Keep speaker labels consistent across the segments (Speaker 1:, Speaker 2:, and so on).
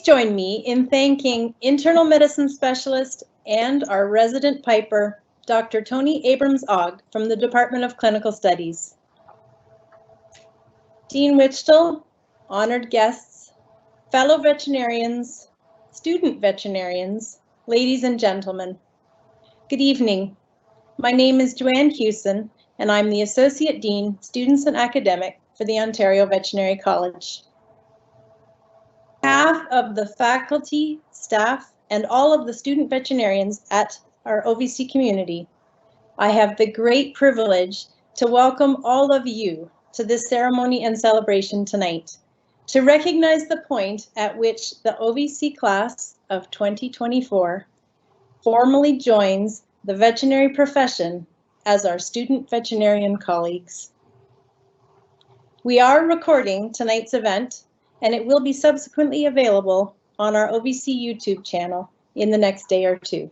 Speaker 1: join me in thanking internal medicine specialist and our resident piper, Dr. Tony Abrams-Ogg from the Department of Clinical Studies. Dean Whitstall, honored guests, fellow veterinarians, student veterinarians, ladies and gentlemen, good evening. My name is Joanne Hewson, and I'm the Associate Dean, Students and Academic for the Ontario Veterinary College. Half of the faculty, staff, and all of the student veterinarians at our OVC community, I have the great privilege to welcome all of you to this ceremony and celebration tonight, to recognize the point at which the OVC class of 2024 formally joins the veterinary profession as our student veterinarian colleagues. We are recording tonight's event, and it will be subsequently available on our OVC YouTube channel in the next day or two.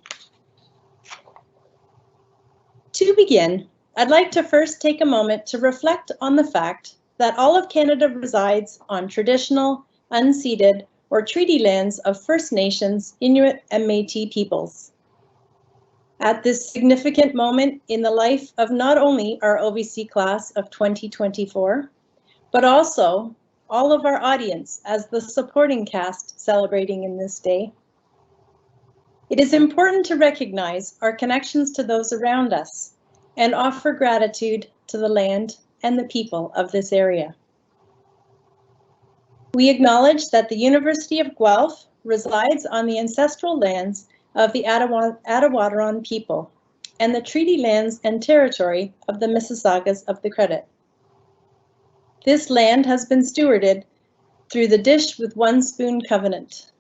Speaker 1: To begin, I'd like to first take a moment to reflect on the fact that all of Canada resides on traditional, unceded, or treaty lands of First Nations, Inuit, and Métis peoples. At this significant moment in the life of not only our OVC class of 2024, but also all of our audience as the supporting cast celebrating in this day, it is important to recognize our connections to those around us and offer gratitude to the land and the people of this area. We acknowledge that the University of Guelph resides on the ancestral lands of the Attawattaron people and the treaty lands and territory of the Mississaugas of the Credit. This land has been stewarded through the Dish with One Spoon Covenant,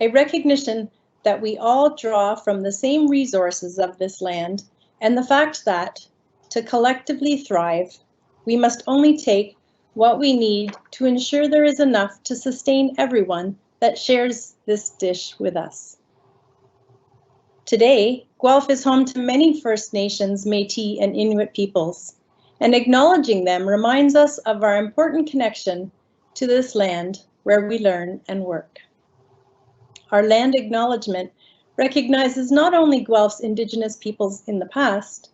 Speaker 1: a recognition that we all draw from the same resources of this land and the fact that, to collectively thrive, we must only take what we need to ensure there is enough to sustain everyone that shares this dish with us. Today, Guelph is home to many First Nations, Métis, and Inuit peoples, and acknowledging them reminds us of our important connection to this land where we learn and work. Our land acknowledgement recognizes not only Guelph's Indigenous peoples in the past,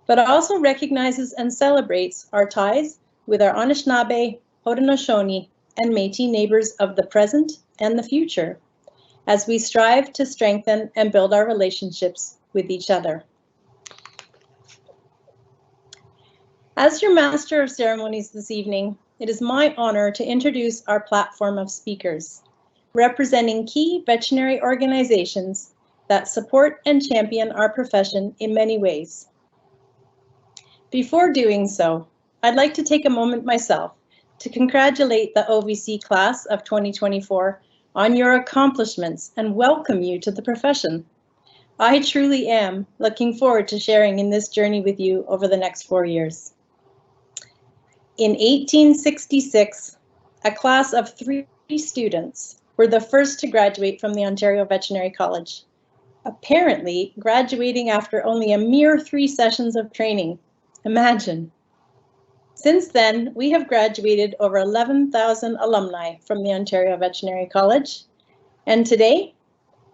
Speaker 1: but also recognizes and celebrates our ties with our Anishinaabe, Haudenosaunee, and Métis neighbors of the present and the future, as we strive to strengthen and build our relationships with each other. As your Master of Ceremonies this evening, it is my honor to introduce our platform of speakers, representing key veterinary organizations that support and champion our profession in many ways. Before doing so, I'd like to take a moment myself to congratulate the OVC class of 2024 on your accomplishments and welcome you to the profession. I truly am looking forward to sharing in this journey with you over the next 4 years. In 1866, a class of 3 students were the first to graduate from the Ontario Veterinary College, apparently graduating after only a mere 3 sessions of training. Imagine. Since then, we have graduated over 11,000 alumni from the Ontario Veterinary College, and today,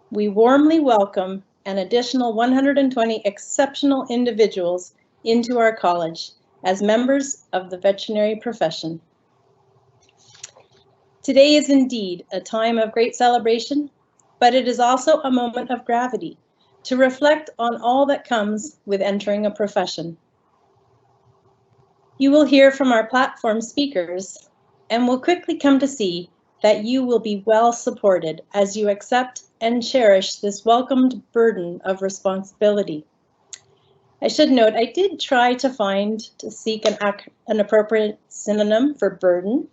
Speaker 1: we warmly welcome an additional 120 exceptional individuals into our college as members of the veterinary profession. Today is indeed a time of great celebration, but it is also a moment of gravity to reflect on all that comes with entering a profession. You will hear from our platform speakers and will quickly come to see that you will be well supported as you accept and cherish this welcomed burden of responsibility. I should note, I did try to seek an appropriate synonym for burden,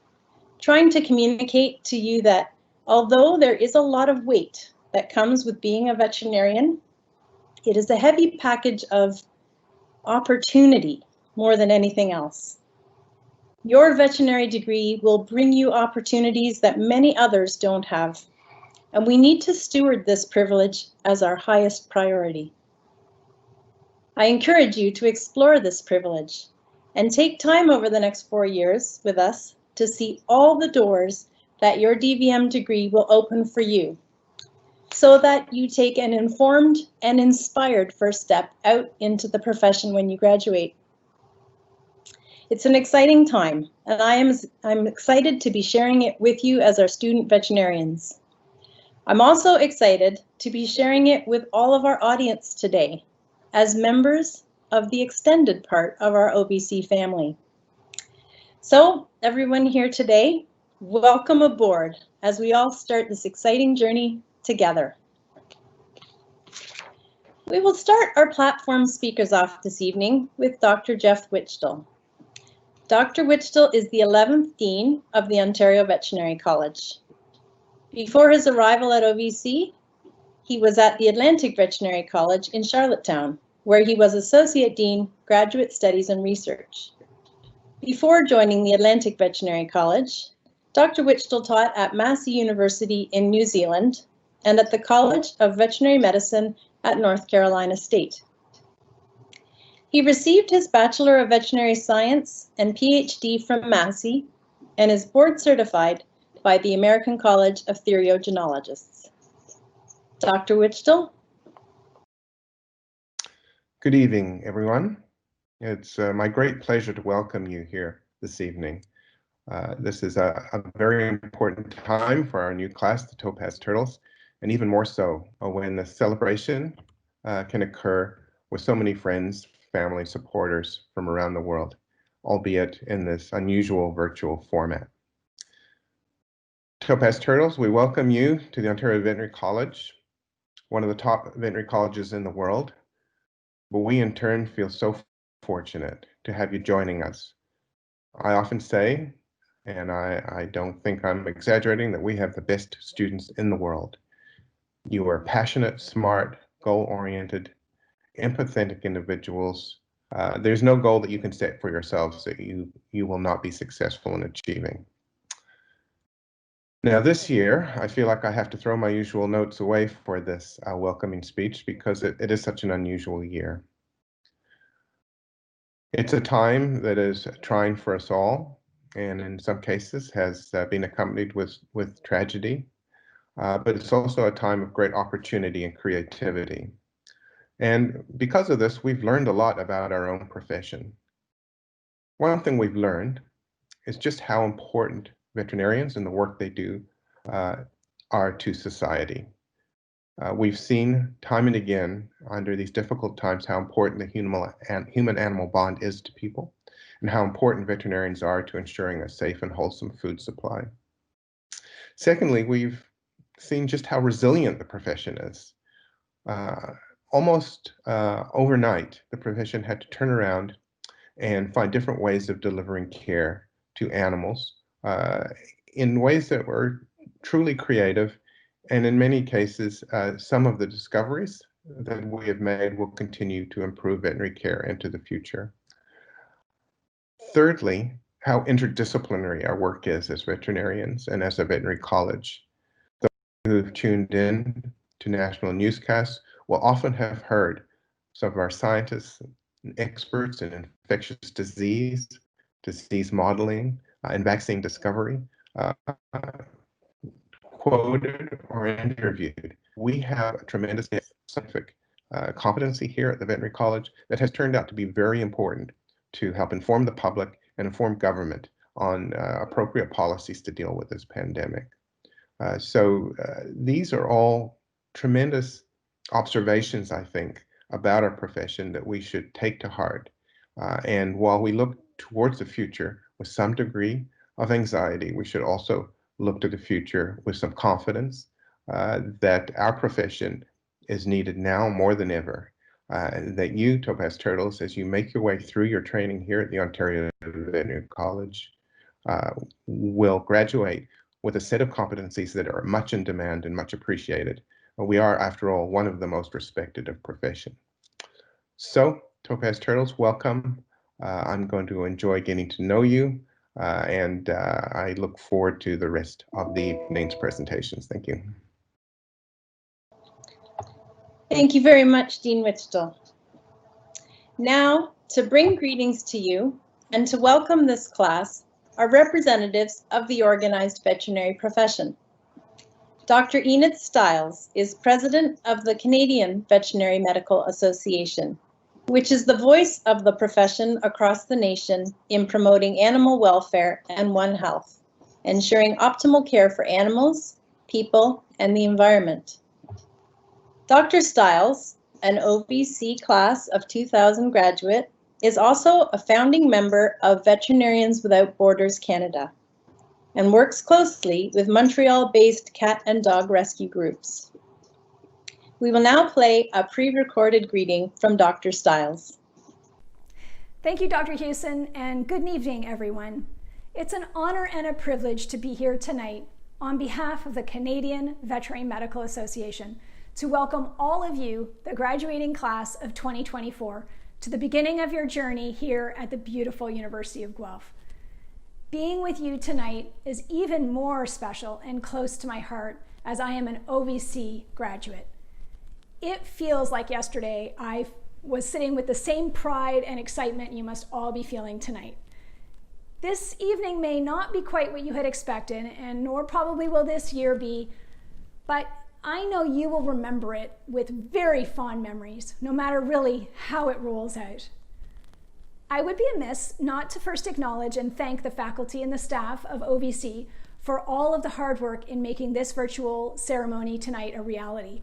Speaker 1: trying to communicate to you that although there is a lot of weight that comes with being a veterinarian, it is a heavy package of opportunity more than anything else. Your veterinary degree will bring you opportunities that many others don't have, and we need to steward this privilege as our highest priority. I encourage you to explore this privilege and take time over the next 4 years with us to see all the doors that your DVM degree will open for you, so that you take an informed and inspired first step out into the profession when you graduate. It's an exciting time, and I'm excited to be sharing it with you as our student veterinarians. I'm also excited to be sharing it with all of our audience today as members of the extended part of our OVC family. So everyone here today, welcome aboard as we all start this exciting journey together. We will start our platform speakers off this evening with Dr. Jeff Whitstall. Dr. Whitstall is the 11th Dean of the Ontario Veterinary College. Before his arrival at OVC, he was at the Atlantic Veterinary College in Charlottetown, where he was Associate Dean, Graduate Studies and Research. Before joining the Atlantic Veterinary College, Dr. Whitstall taught at Massey University in New Zealand and at the College of Veterinary Medicine at North Carolina State. He received his Bachelor of Veterinary Science and PhD from Massey and is board certified by the American College of Theriogenologists. Dr. Whitstall.
Speaker 2: Good evening, everyone. It's my great pleasure to welcome you here this evening. This is a very important time for our new class, the Topaz Turtles, and even more so when the celebration can occur with so many friends, family, supporters from around the world, albeit in this unusual virtual format. Topaz Turtles, we welcome you to the Ontario Veterinary College, one of the top veterinary colleges in the world, but we in turn feel so fortunate to have you joining us. I often say, and I don't think I'm exaggerating, that we have the best students in the world. You are passionate, smart, goal-oriented, empathetic individuals. There's no goal that you can set for yourselves that you will not be successful in achieving. Now this year, I feel like I have to throw my usual notes away for this welcoming speech because it is such an unusual year. It's a time that is trying for us all, and in some cases has been accompanied with tragedy, but it's also a time of great opportunity and creativity. And because of this, we've learned a lot about our own profession. One thing we've learned is just how important veterinarians and the work they do are to society. We've seen time and again under these difficult times how important the human-animal bond is to people and how important veterinarians are to ensuring a safe and wholesome food supply. Secondly, we've seen just how resilient the profession is. Almost overnight, the profession had to turn around and find different ways of delivering care to animals in ways that were truly creative. And in many cases, some of the discoveries that we have made will continue to improve veterinary care into the future. Thirdly, how interdisciplinary our work is as veterinarians and as a veterinary college. Those who have tuned in to national newscasts will often have heard some of our scientists and experts in infectious disease modeling, and vaccine discovery quoted or interviewed. We have a tremendous scientific competency here at the Veterinary College that has turned out to be very important to help inform the public and inform government on appropriate policies to deal with this pandemic. So these are all tremendous observations, I think, about our profession that we should take to heart. And while we look towards the future with some degree of anxiety, we should also look to the future with some confidence that our profession is needed now more than ever. That you, Topaz Turtles, as you make your way through your training here at the Ontario Veterinary College, will graduate with a set of competencies that are much in demand and much appreciated. We are, after all, one of the most respected of profession. So, Topaz Turtles, welcome. I'm going to enjoy getting to know you, and I look forward to the rest of the evening's presentations. Thank you.
Speaker 1: Thank you very much, Dean Whitstall. Now, to bring greetings to you and to welcome this class, are representatives of the organized veterinary profession. Dr. Enid Stiles is president of the Canadian Veterinary Medical Association, which is the voice of the profession across the nation in promoting animal welfare and One Health, ensuring optimal care for animals, people, and the environment. Dr. Stiles, an OVC Class of 2000 graduate, is also a founding member of Veterinarians Without Borders Canada and works closely with Montreal-based cat and dog rescue groups. We will now play a pre-recorded greeting from Dr. Stiles.
Speaker 3: Thank you, Dr. Hewson, and good evening, everyone. It's an honor and a privilege to be here tonight on behalf of the Canadian Veterinary Medical Association to welcome all of you, the graduating class of 2024, to the beginning of your journey here at the beautiful University of Guelph. Being with you tonight is even more special and close to my heart as I am an OVC graduate. It feels like yesterday I was sitting with the same pride and excitement you must all be feeling tonight. This evening may not be quite what you had expected, and nor probably will this year be, but I know you will remember it with very fond memories, no matter really how it rolls out. I would be amiss not to first acknowledge and thank the faculty and the staff of OVC for all of the hard work in making this virtual ceremony tonight a reality,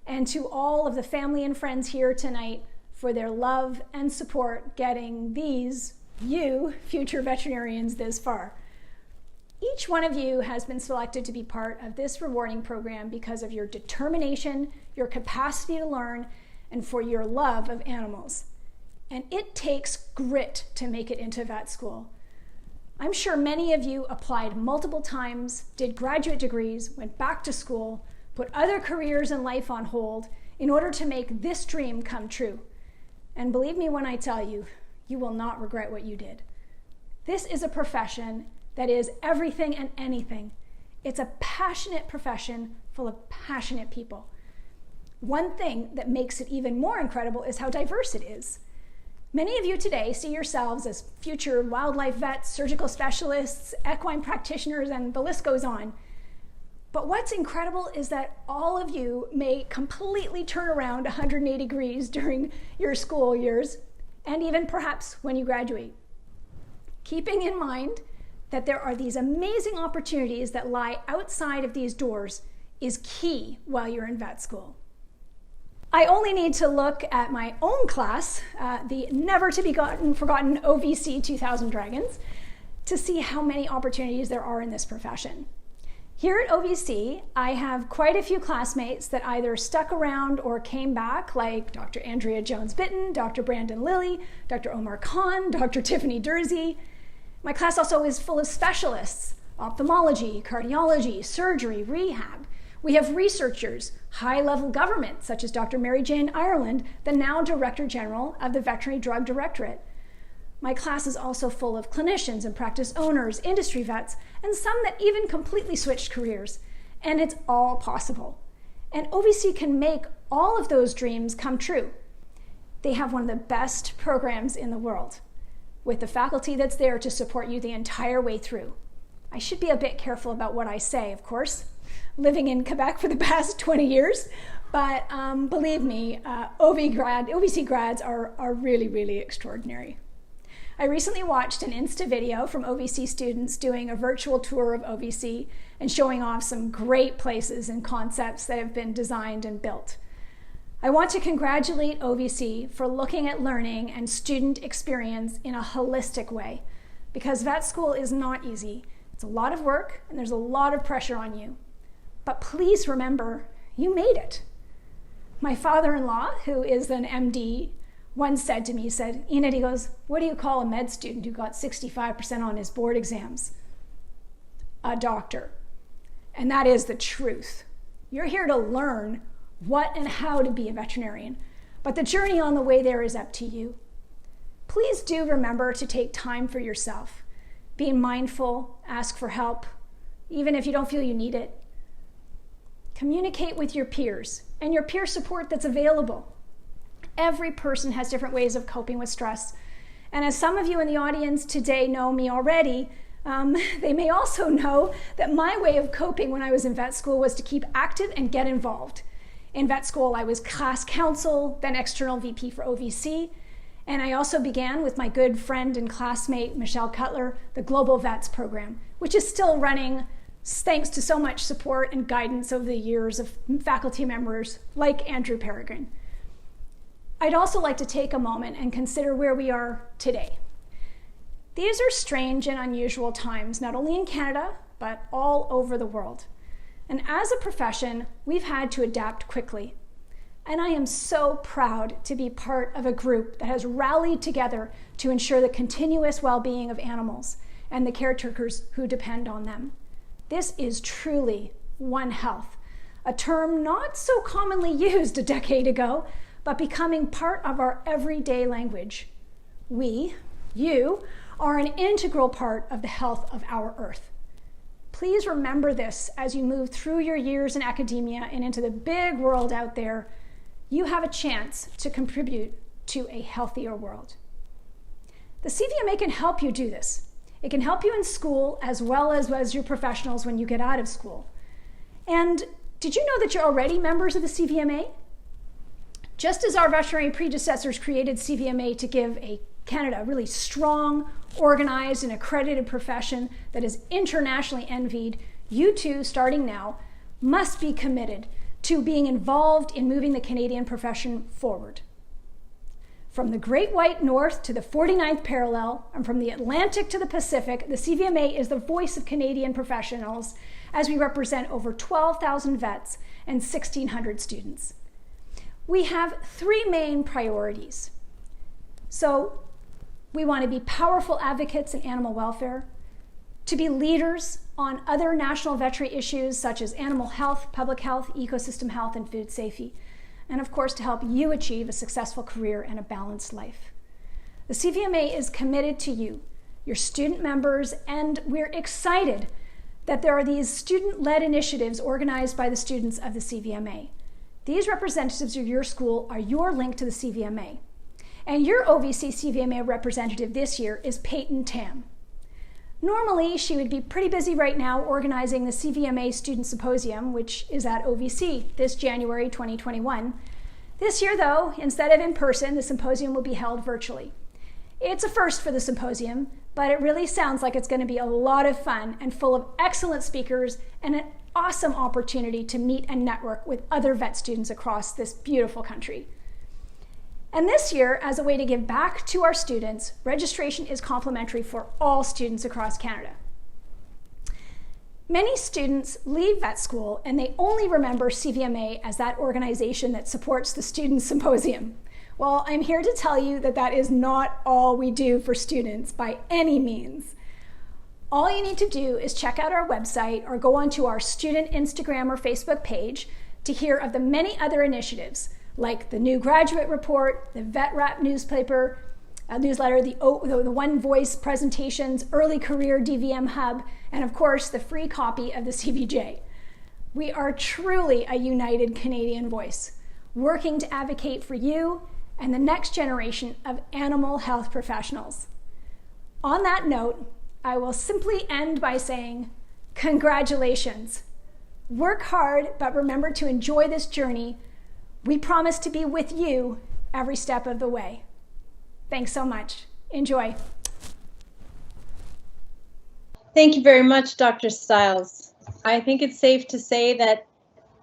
Speaker 3: and to all of the family and friends here tonight for their love and support getting these, you, future veterinarians, this far. Each one of you has been selected to be part of this rewarding program because of your determination, your capacity to learn, and for your love of animals. And it takes grit to make it into vet school. I'm sure many of you applied multiple times, did graduate degrees, went back to school, put other careers and life on hold in order to make this dream come true. And believe me when I tell you, you will not regret what you did. This is a profession that is everything and anything. It's a passionate profession full of passionate people. One thing that makes it even more incredible is how diverse it is. Many of you today see yourselves as future wildlife vets, surgical specialists, equine practitioners, and the list goes on. But what's incredible is that all of you may completely turn around 180 degrees during your school years, and even perhaps when you graduate. Keeping in mind that there are these amazing opportunities that lie outside of these doors is key while you're in vet school. I only need to look at my own class, the never to be forgotten OVC 2000 Dragons, to see how many opportunities there are in this profession. Here at OVC, I have quite a few classmates that either stuck around or came back, like Dr. Andrea Jones-Bitten, Dr. Brandon Lilly, Dr. Omar Khan, Dr. Tiffany Dursey. My class also is full of specialists, ophthalmology, cardiology, surgery, rehab. We have researchers, high-level government, such as Dr. Mary Jane Ireland, the now Director General of the Veterinary Drug Directorate. My class is also full of clinicians and practice owners, industry vets, and some that even completely switched careers. And it's all possible. And OVC can make all of those dreams come true. They have one of the best programs in the world, with the faculty that's there to support you the entire way through. I should be a bit careful about what I say, of course, living in Quebec for the past 20 years, but believe me, OVC grads are really, really extraordinary. I recently watched an Insta video from OVC students doing a virtual tour of OVC and showing off some great places and concepts that have been designed and built. I want to congratulate OVC for looking at learning and student experience in a holistic way, because vet school is not easy. It's a lot of work and there's a lot of pressure on you. But please remember, you made it. My father-in-law, who is an MD, once said to me, he said, Enid, he goes, what do you call a med student who got 65% on his board exams? A doctor. And that is the truth. You're here to learn what and how to be a veterinarian, but the journey on the way there is up to you. Please do remember to take time for yourself. Be mindful, ask for help, even if you don't feel you need it. Communicate with your peers and your peer support that's available. Every person has different ways of coping with stress. And as some of you in the audience today know me already, They may also know that my way of coping when I was in vet school was to keep active and get involved. In vet school, I was class counsel, then external VP for OVC, and I also began with my good friend and classmate, Michelle Cutler, the Global Vets program, which is still running thanks to so much support and guidance over the years of faculty members like Andrew Peregrine. I'd also like to take a moment and consider where we are today. These are strange and unusual times, not only in Canada, but all over the world. And as a profession, we've had to adapt quickly. And I am so proud to be part of a group that has rallied together to ensure the continuous well-being of animals and the caretakers who depend on them. This is truly One Health, a term not so commonly used a decade ago, but becoming part of our everyday language. We, you, are an integral part of the health of our Earth. Please remember this as you move through your years in academia and into the big world out there. You have a chance to contribute to a healthier world. The CVMA can help you do this. It can help you in school as well as your professionals when you get out of school. And did you know that you're already members of the CVMA? Just as our veterinary predecessors created CVMA to give Canada a really strong, organized, and accredited profession that is internationally envied, you too, starting now, must be committed to being involved in moving the Canadian profession forward. From the Great White North to the 49th parallel, and from the Atlantic to the Pacific, the CVMA is the voice of Canadian professionals as we represent over 12,000 vets and 1,600 students. We have three main priorities. So we want to be powerful advocates in animal welfare, to be leaders on other national veterinary issues such as animal health, public health, ecosystem health, and food safety, and of course to help you achieve a successful career and a balanced life. The CVMA is committed to you, your student members, and we're excited that there are these student-led initiatives organized by the students of the CVMA. These representatives of your school are your link to the CVMA. And your OVC CVMA representative this year is Peyton Tam. Normally, she would be pretty busy right now organizing the CVMA Student Symposium, which is at OVC this January 2021. This year, though, instead of in person, the symposium will be held virtually. It's a first for the symposium, but it really sounds like it's going to be a lot of fun and full of excellent speakers and an awesome opportunity to meet and network with other vet students across this beautiful country. And this year, as a way to give back to our students, registration is complimentary for all students across Canada. Many students leave vet school and they only remember CVMA as that organization that supports the Student Symposium. Well, I'm here to tell you that that is not all we do for students by any means. All you need to do is check out our website or go onto our student Instagram or Facebook page to hear of the many other initiatives like the new graduate report, the Vet Wrap newsletter, the One Voice presentations, early career DVM hub, and of course the free copy of the CVJ. We are truly a united Canadian voice, working to advocate for you and the next generation of animal health professionals. On that note, I will simply end by saying, congratulations. Work hard, but remember to enjoy this journey. We promise to be with you every step of the way. Thanks so much. Enjoy.
Speaker 1: Thank you very much, Dr. Stiles. I think it's safe to say that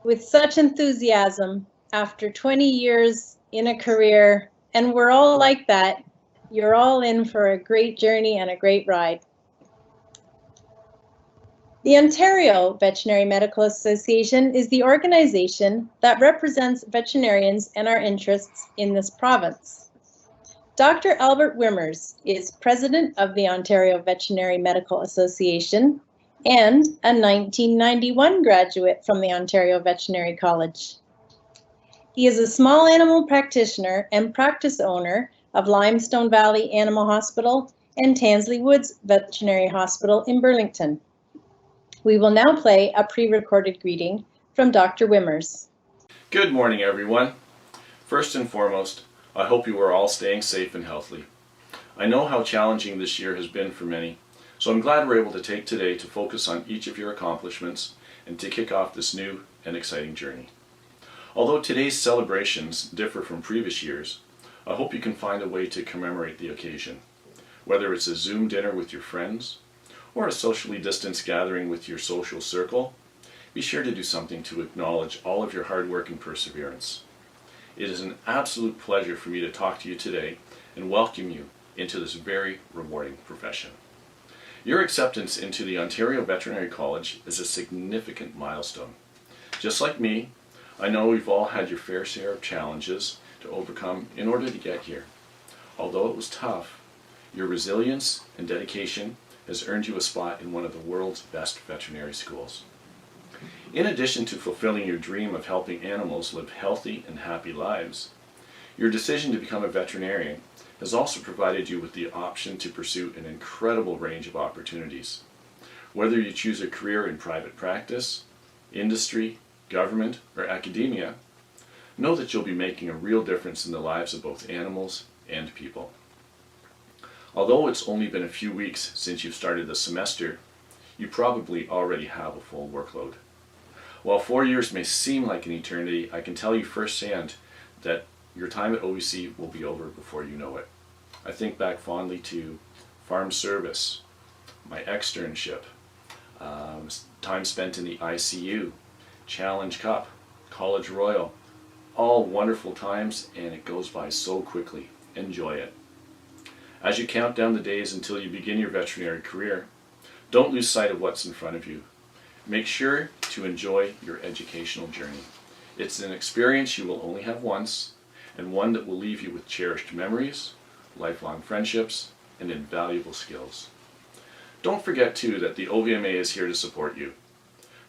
Speaker 1: with such enthusiasm, after 20 years in a career, and we're all like that, you're all in for a great journey and a great ride. The Ontario Veterinary Medical Association is the organization that represents veterinarians and our interests in this province. Dr. Albert Wimmers is president of the Ontario Veterinary Medical Association and a 1991 graduate from the Ontario Veterinary College. He is a small animal practitioner and practice owner of Limestone Valley Animal Hospital and Tansley Woods Veterinary Hospital in Burlington. We will now play a pre-recorded greeting from Dr. Wimmers.
Speaker 4: Good morning, everyone. First and foremost, I hope you are all staying safe and healthy. I know how challenging this year has been for many, So I'm glad we're able to take today to focus on each of your accomplishments and to kick off this new and exciting journey. Although today's celebrations differ from previous years, I hope you can find a way to commemorate the occasion. Whether it's a Zoom dinner with your friends or a socially distanced gathering with your social circle, be sure to do something to acknowledge all of your hard work and perseverance. It is an absolute pleasure for me to talk to you today and welcome you into this very rewarding profession. Your acceptance into the Ontario Veterinary College is a significant milestone. Just like me, I know we've all had your fair share of challenges to overcome in order to get here. Although it was tough, your resilience and dedication has earned you a spot in one of the world's best veterinary schools. In addition to fulfilling your dream of helping animals live healthy and happy lives, your decision to become a veterinarian has also provided you with the option to pursue an incredible range of opportunities. Whether you choose a career in private practice, industry, government, or academia, know that you'll be making a real difference in the lives of both animals and people. Although it's only been a few weeks since you've started the semester, you probably already have a full workload. While 4 years may seem like an eternity, I can tell you firsthand that your time at OVC will be over before you know it. I think back fondly to farm service, my externship, time spent in the ICU, Challenge Cup, College Royal, all wonderful times, and it goes by so quickly. Enjoy it. As you count down the days until you begin your veterinary career, don't lose sight of what's in front of you. Make sure to enjoy your educational journey. It's an experience you will only have once, and one that will leave you with cherished memories, lifelong friendships, and invaluable skills. Don't forget too that the OVMA is here to support you.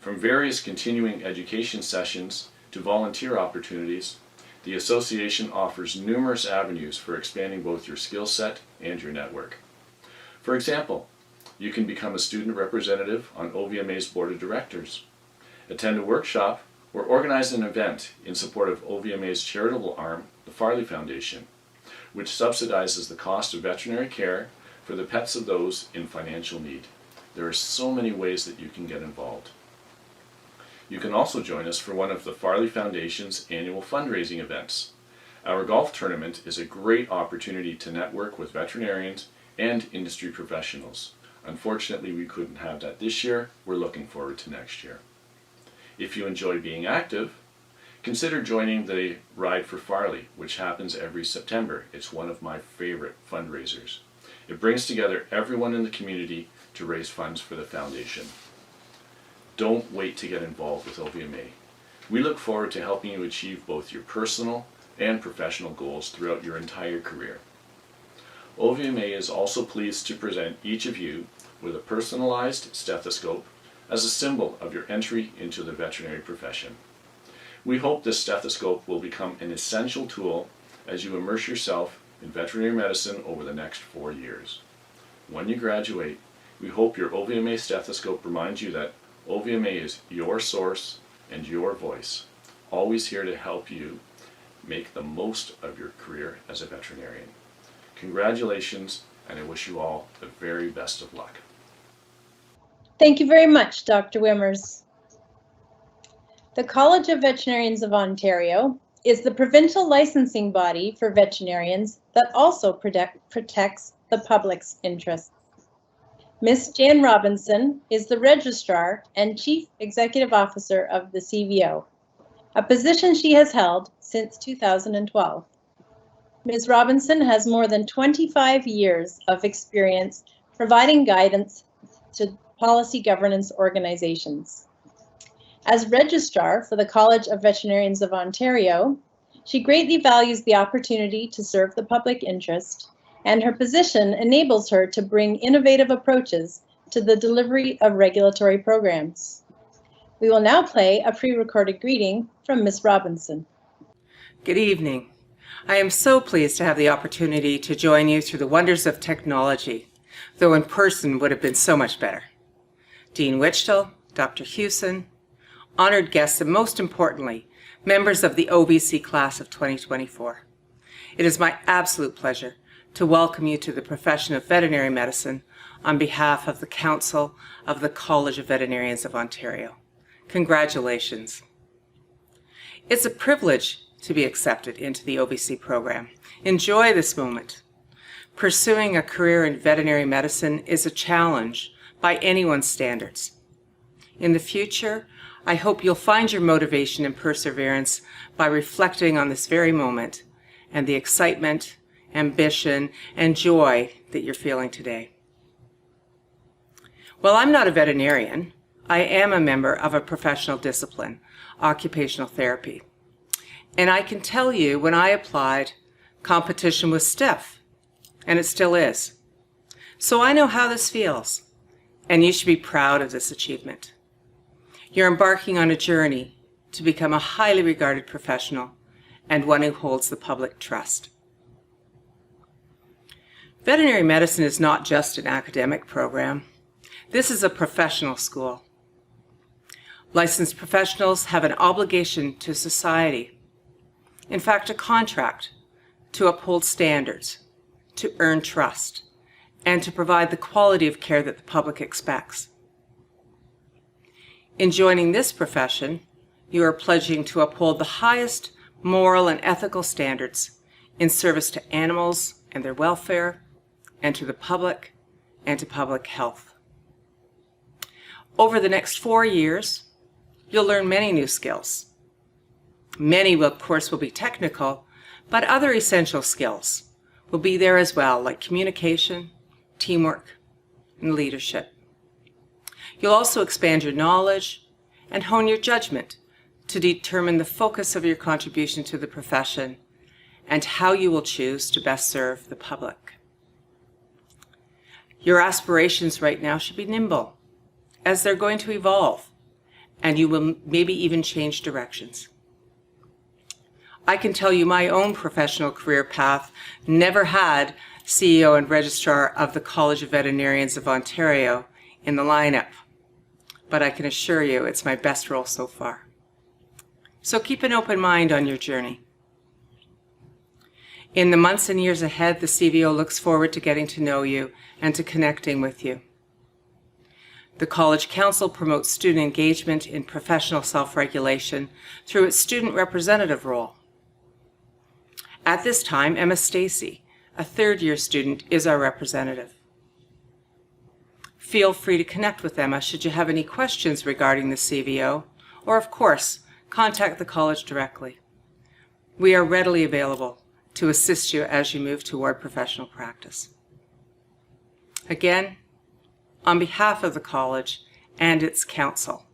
Speaker 4: From various continuing education sessions to volunteer opportunities, the association offers numerous avenues for expanding both your skill set and your network. For example, you can become a student representative on OVMA's board of directors, attend a workshop, or organize an event in support of OVMA's charitable arm, the Farley Foundation, which subsidizes the cost of veterinary care for the pets of those in financial need. There are so many ways that you can get involved. You can also join us for one of the Farley Foundation's annual fundraising events. Our golf tournament is a great opportunity to network with veterinarians and industry professionals. Unfortunately, we couldn't have that this year. We're looking forward to next year. If you enjoy being active, consider joining the Ride for Farley, which happens every September. It's one of my favorite fundraisers. It brings together everyone in the community to raise funds for the foundation. Don't wait to get involved with OVMA. We look forward to helping you achieve both your personal and professional goals throughout your entire career. OVMA is also pleased to present each of you with a personalized stethoscope as a symbol of your entry into the veterinary profession. We hope this stethoscope will become an essential tool as you immerse yourself in veterinary medicine over the next 4 years. When you graduate, we hope your OVMA stethoscope reminds you that OVMA is your source and your voice, always here to help you make the most of your career as a veterinarian. Congratulations, and I wish you all the very best of luck.
Speaker 1: Thank you very much, Dr. Wimmers. The College of Veterinarians of Ontario is the provincial licensing body for veterinarians that also protects the public's interests. Ms. Jan Robinson is the Registrar and Chief Executive Officer of the CVO, a position she has held since 2012. Ms. Robinson has more than 25 years of experience providing guidance to policy governance organizations. As Registrar for the College of Veterinarians of Ontario, she greatly values the opportunity to serve the public interest, and her position enables her to bring innovative approaches to the delivery of regulatory programs. We will now play a pre-recorded greeting from Ms. Robinson.
Speaker 5: Good evening. I am so pleased to have the opportunity to join you through the wonders of technology, though in person would have been so much better. Dean Whitstall, Dr. Hewson, honored guests, and most importantly, members of the OVC Class of 2024. It is my absolute pleasure to welcome you to the profession of veterinary medicine on behalf of the Council of the College of Veterinarians of Ontario. Congratulations. It's a privilege to be accepted into the OVC program. Enjoy this moment. Pursuing a career in veterinary medicine is a challenge by anyone's standards. In the future, I hope you'll find your motivation and perseverance by reflecting on this very moment and the excitement, ambition, and joy that you're feeling today. While I'm not a veterinarian, I am a member of a professional discipline, occupational therapy. And I can tell you, when I applied, competition was stiff, and it still is. So I know how this feels, and you should be proud of this achievement. You're embarking on a journey to become a highly regarded professional and one who holds the public trust. Veterinary medicine is not just an academic program. This is a professional school. Licensed professionals have an obligation to society, in fact, a contract, to uphold standards, to earn trust, and to provide the quality of care that the public expects. In joining this profession, you are pledging to uphold the highest moral and ethical standards in service to animals and their welfare, and to the public and to public health. Over the next 4 years, you'll learn many new skills. Many, of course, will be technical, but other essential skills will be there as well, like communication, teamwork, and leadership. You'll also expand your knowledge and hone your judgment to determine the focus of your contribution to the profession and how you will choose to best serve the public. Your aspirations right now should be nimble, as they're going to evolve, and you will maybe even change directions. I can tell you my own professional career path never had CEO and Registrar of the College of Veterinarians of Ontario in the lineup, but I can assure you it's my best role so far. So keep an open mind on your journey. In the months and years ahead, the CVO looks forward to getting to know you and to connecting with you. The College Council promotes student engagement in professional self-regulation through its student representative role. At this time, Emma Stacy, a third-year student, is our representative. Feel free to connect with Emma should you have any questions regarding the CVO, or of course, contact the college directly. We are readily available to assist you as you move toward professional practice. Again, on behalf of the college and its council,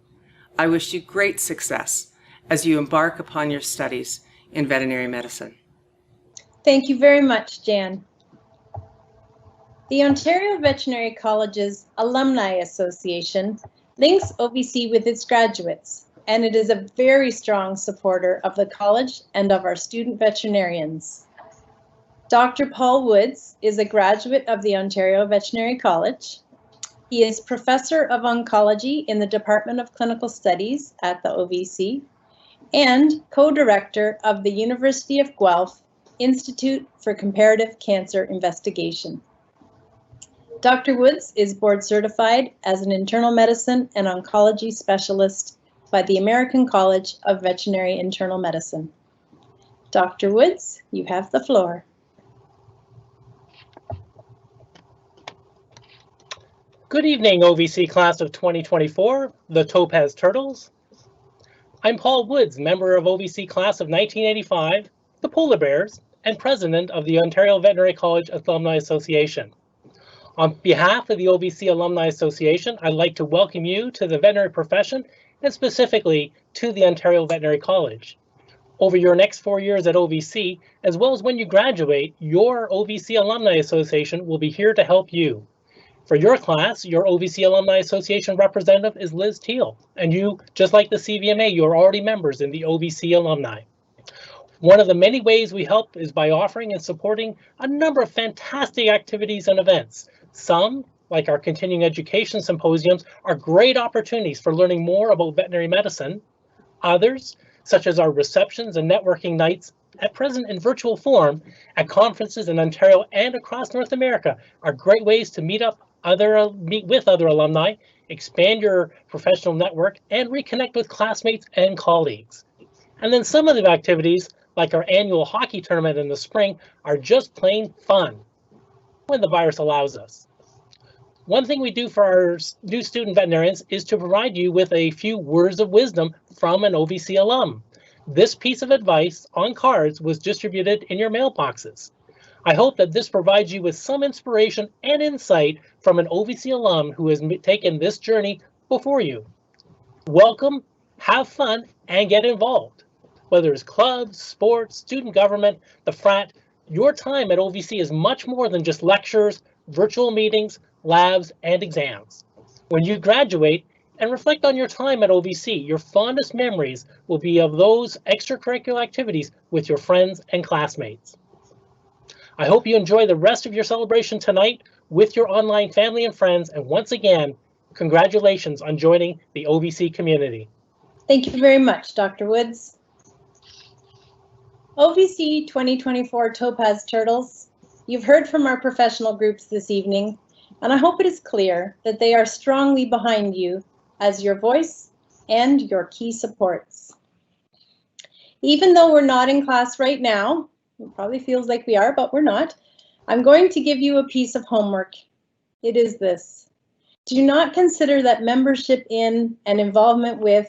Speaker 5: I wish you great success as you embark upon your studies in veterinary medicine.
Speaker 1: Thank you very much, Jan. The Ontario Veterinary College's Alumni Association links OVC with its graduates, and it is a very strong supporter of the college and of our student veterinarians. Dr. Paul Woods is a graduate of the Ontario Veterinary College. He is Professor of Oncology in the Department of Clinical Studies at the OVC and co-director of the University of Guelph Institute for Comparative Cancer Investigation. Dr. Woods is board certified as an internal medicine and oncology specialist by the American College of Veterinary Internal Medicine. Dr. Woods, you have the floor.
Speaker 6: Good evening, OVC class of 2024, the Topaz Turtles. I'm Paul Woods, member of OVC class of 1985, the Polar Bears, and president of the Ontario Veterinary College Alumni Association. On behalf of the OVC Alumni Association, I'd like to welcome you to the veterinary profession and specifically to the Ontario Veterinary College. Over your next 4 years at OVC, as well as when you graduate, your OVC Alumni Association will be here to help you. For your class, your OVC Alumni Association representative is Liz Teal, and you, just like the CVMA, you are already members in the OVC Alumni. One of the many ways we help is by offering and supporting a number of fantastic activities and events. Some, like our continuing education symposiums, are great opportunities for learning more about veterinary medicine. Others, such as our receptions and networking nights, at present in virtual form, at conferences in Ontario and across North America, are great ways to meet up meet with other alumni, expand your professional network, and reconnect with classmates and colleagues. And then some of the activities, like our annual hockey tournament in the spring, are just plain fun when the virus allows us. One thing we do for our new student veterinarians is to provide you with a few words of wisdom from an OVC alum. This piece of advice on cards was distributed in your mailboxes. I hope that this provides you with some inspiration and insight from an OVC alum who has taken this journey before you. Welcome, have fun, and get involved. Whether it's clubs, sports, student government, the frat, your time at OVC is much more than just lectures, virtual meetings, labs, and exams. When you graduate and reflect on your time at OVC, your fondest memories will be of those extracurricular activities with your friends and classmates. I hope you enjoy the rest of your celebration tonight with your online family and friends, and once again, congratulations on joining the OVC community.
Speaker 1: Thank you very much, Dr. Woods. OVC 2024 Topaz Turtles, you've heard from our professional groups this evening, and I hope it is clear that they are strongly behind you as your voice and your key supports. Even though we're not in class right now, it probably feels like we are, but we're not, I'm going to give you a piece of homework. It is this. Do not consider that membership in and involvement with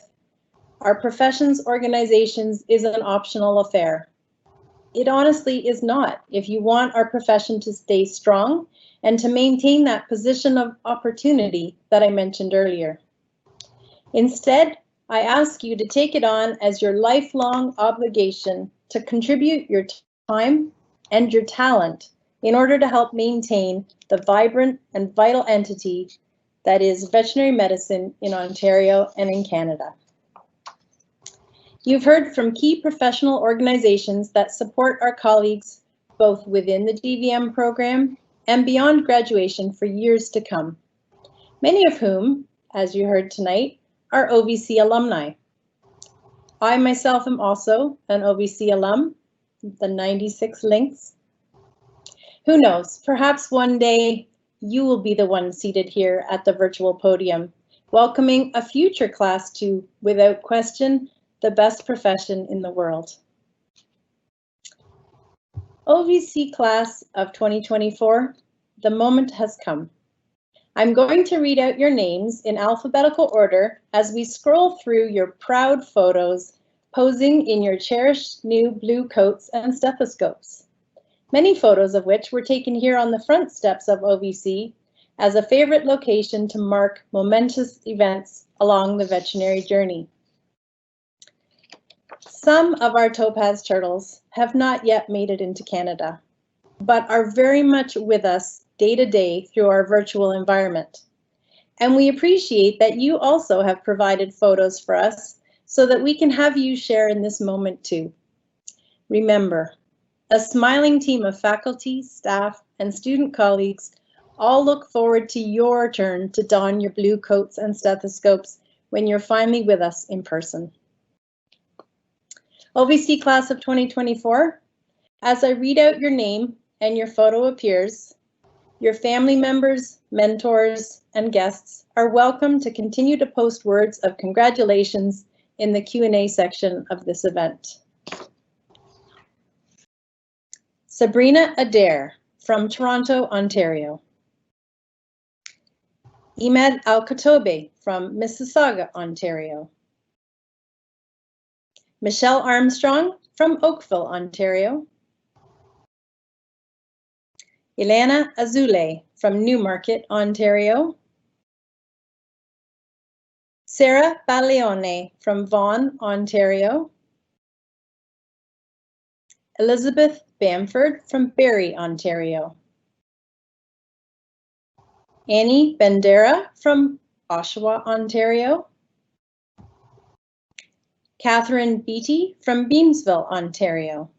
Speaker 1: our profession's organizations is an optional affair. It honestly is not if you want our profession to stay strong and to maintain that position of opportunity that I mentioned earlier. Instead, I ask you to take it on as your lifelong obligation to contribute your time and your talent in order to help maintain the vibrant and vital entity that is veterinary medicine in Ontario and in Canada. You've heard from key professional organizations that support our colleagues both within the DVM program and beyond graduation for years to come, many of whom, as you heard tonight, are OVC alumni. I myself am also an OVC alum, the 96 Lynx. Who knows, perhaps one day you will be the one seated here at the virtual podium, welcoming a future class to, without question, the best profession in the world. OVC class of 2024, the moment has come. I'm going to read out your names in alphabetical order as we scroll through your proud photos posing in your cherished new blue coats and stethoscopes. Many photos of which were taken here on the front steps of OVC as a favorite location to mark momentous events along the veterinary journey. Some of our topaz turtles have not yet made it into Canada, but are very much with us day to day through our virtual environment. And we appreciate that you also have provided photos for us so that we can have you share in this moment too. Remember, a smiling team of faculty, staff, and student colleagues all look forward to your turn to don your blue coats and stethoscopes when you're finally with us in person. OVC class of 2024, as I read out your name and your photo appears, your family members, mentors, and guests are welcome to continue to post words of congratulations in the Q&A section of this event. Sabrina Adair from Toronto, Ontario. Imed Al-Katobe from Mississauga, Ontario. Michelle Armstrong from Oakville, Ontario. Ilana Azule from Newmarket, Ontario. Sarah Baglione from Vaughan, Ontario. Elizabeth Bamford from Barrie, Ontario. Annie Bendera from Oshawa, Ontario. Catherine Beatty from Beamsville, Ontario.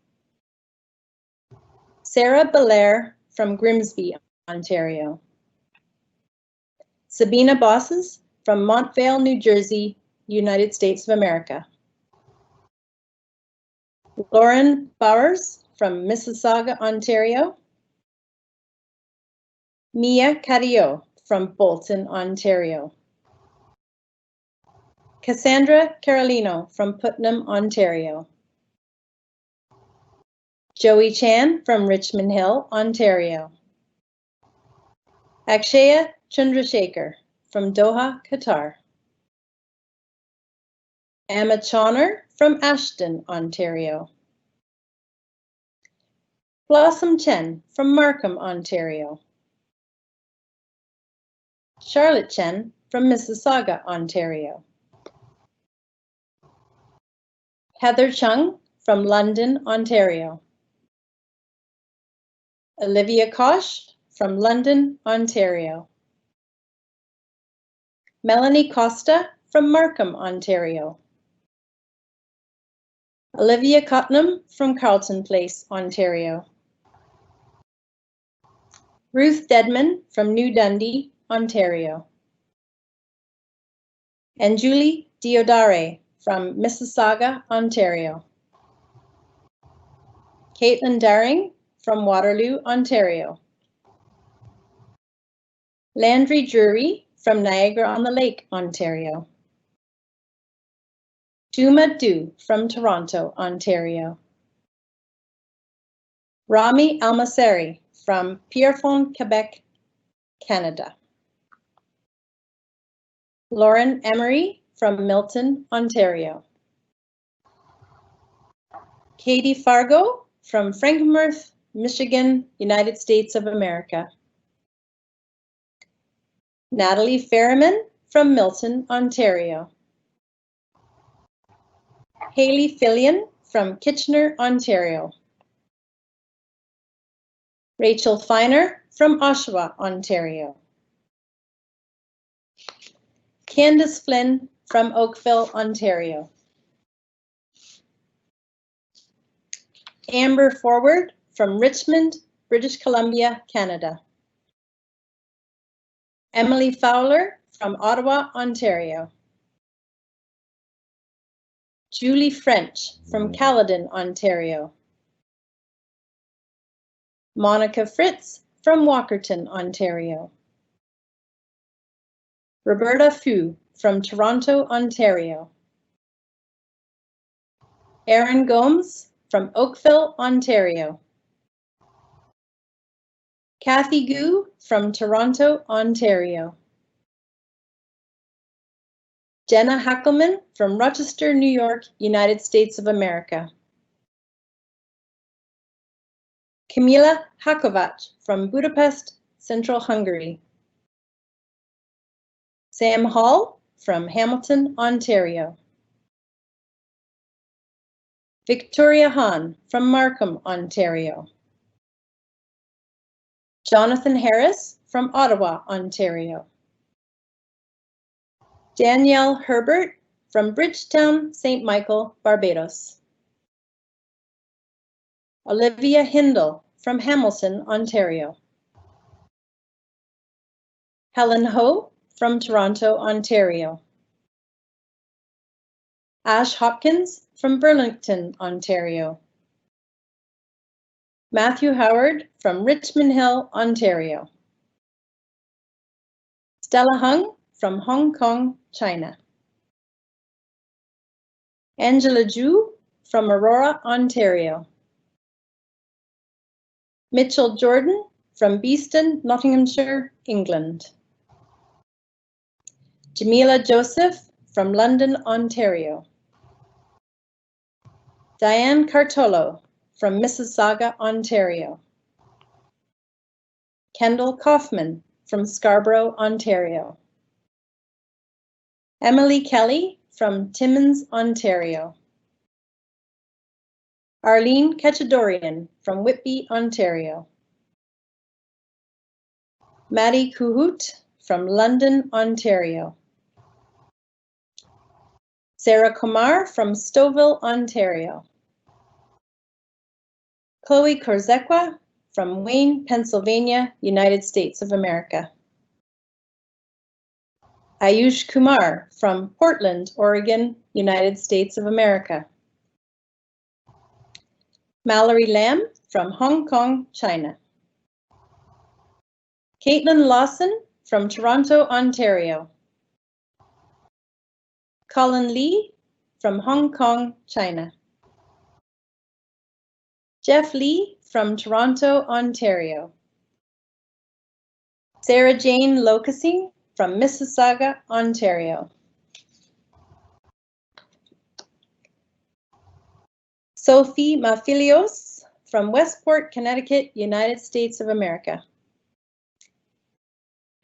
Speaker 1: Sarah Belair from Grimsby, Ontario. Sabina Bosses from Montvale, New Jersey, United States of America. Lauren Bowers from Mississauga, Ontario. Mia Carillo from Bolton, Ontario. Cassandra Carolino from Putnam, Ontario. Joey Chan from Richmond Hill, Ontario. Akshaya Chandrasekhar from Doha, Qatar. Emma Chawner from Ashton, Ontario. Blossom Chen from Markham, Ontario. Charlotte Chen from Mississauga, Ontario. Heather Chung from London, Ontario. Olivia Kosh from London, Ontario. Melanie Costa from Markham, Ontario. Olivia Cotnam from Carlton Place, Ontario. Ruth Dedman from New Dundee, Ontario. And Julie Diodare from Mississauga, Ontario. Caitlin Daring from Waterloo, Ontario. Landry Drury from Niagara-on-the-Lake, Ontario. Juma Du from Toronto, Ontario. Rami Almaseri from Pierrefonds, Quebec, Canada. Lauren Emery from Milton, Ontario. Katie Fargo from Frankenmuth, Michigan, United States of America. Natalie Ferriman from Milton, Ontario. Haley Fillion from Kitchener, Ontario. Rachel Feiner from Oshawa, Ontario. Candace Flynn from Oakville, Ontario. Amber Forward from Richmond, British Columbia, Canada. Emily Fowler from Ottawa, Ontario. Julie French from Caledon, Ontario. Monica Fritz from Walkerton, Ontario. Roberta Fu from Toronto, Ontario. Erin Gomes from Oakville, Ontario. Kathy Gu from Toronto, Ontario. Jenna Hackelman from Rochester, New York, United States of America. Kamila Hakovac from Budapest, Central Hungary. Sam Hall from Hamilton, Ontario. Victoria Hahn from Markham, Ontario. Jonathan Harris from Ottawa, Ontario. Danielle Herbert from Bridgetown, St. Michael, Barbados. Olivia Hindle from Hamilton, Ontario. Helen Ho from Toronto, Ontario. Ash Hopkins from Burlington, Ontario. Matthew Howard from Richmond Hill, Ontario. Stella Hung from Hong Kong, China. Angela Ju from Aurora, Ontario. Mitchell Jordan from Beeston, Nottinghamshire, England. Jamila Joseph from London, Ontario. Diane Cartolo from Mississauga, Ontario. Kendall Kaufman from Scarborough, Ontario. Emily Kelly from Timmins, Ontario. Arlene Kachadorian from Whitby, Ontario. Maddie Kuhut from London, Ontario. Sarah Kumar from Stouffville, Ontario. Chloe Korzekwa from Wayne, Pennsylvania, United States of America. Ayush Kumar from Portland, Oregon, United States of America. Mallory Lam from Hong Kong, China. Caitlin Lawson from Toronto, Ontario. Colin Lee from Hong Kong, China. Jeff Lee from Toronto, Ontario. Sarah Jane Locasing from Mississauga, Ontario. Sophie Mafilios from Westport, Connecticut, United States of America.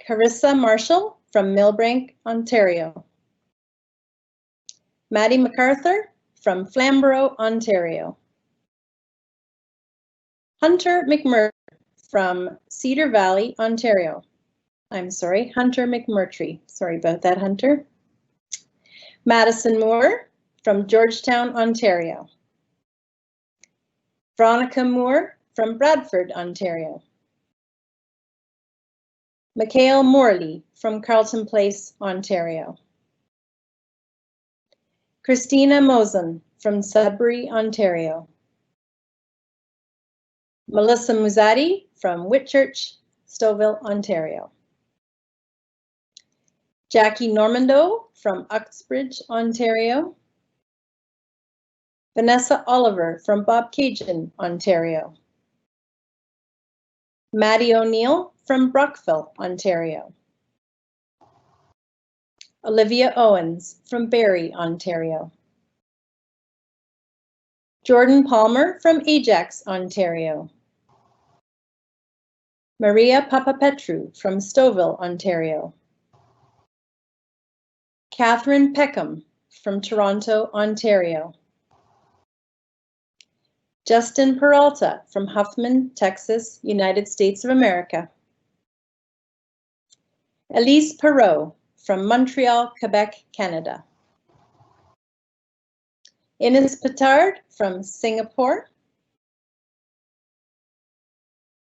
Speaker 1: Carissa Marshall from Millbank, Ontario. Maddie MacArthur from Flamborough, Ontario. Hunter McMurtry from Cedar Valley, Ontario. I'm sorry, Hunter McMurtry. Sorry about that, Hunter. Madison Moore from Georgetown, Ontario. Veronica Moore from Bradford, Ontario. Mikhail Morley from Carleton Place, Ontario. Christina Mosen from Sudbury, Ontario. Melissa Musati from Whitchurch, Stouffville, Ontario. Jackie Normando from Uxbridge, Ontario. Vanessa Oliver from Bobcaygeon, Ontario. Maddie O'Neill from Brockville, Ontario. Olivia Owens from Barrie, Ontario. Jordan Palmer from Ajax, Ontario. Maria Papapetru from Stouffville, Ontario. Catherine Peckham from Toronto, Ontario. Justin Peralta from Huffman, Texas, United States of America. Elise Perot from Montreal, Quebec, Canada. Ines Petard from Singapore.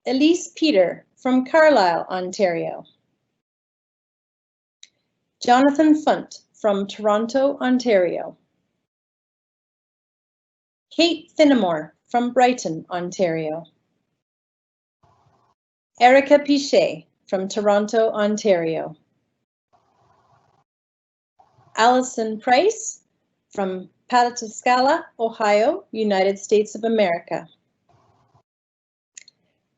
Speaker 1: Elise Peter from Carlisle, Ontario. Jonathan Funt from Toronto, Ontario. Kate Finnemore from Brighton, Ontario. Erica Pichet from Toronto, Ontario. Allison Price from Pataskala, Ohio, United States of America.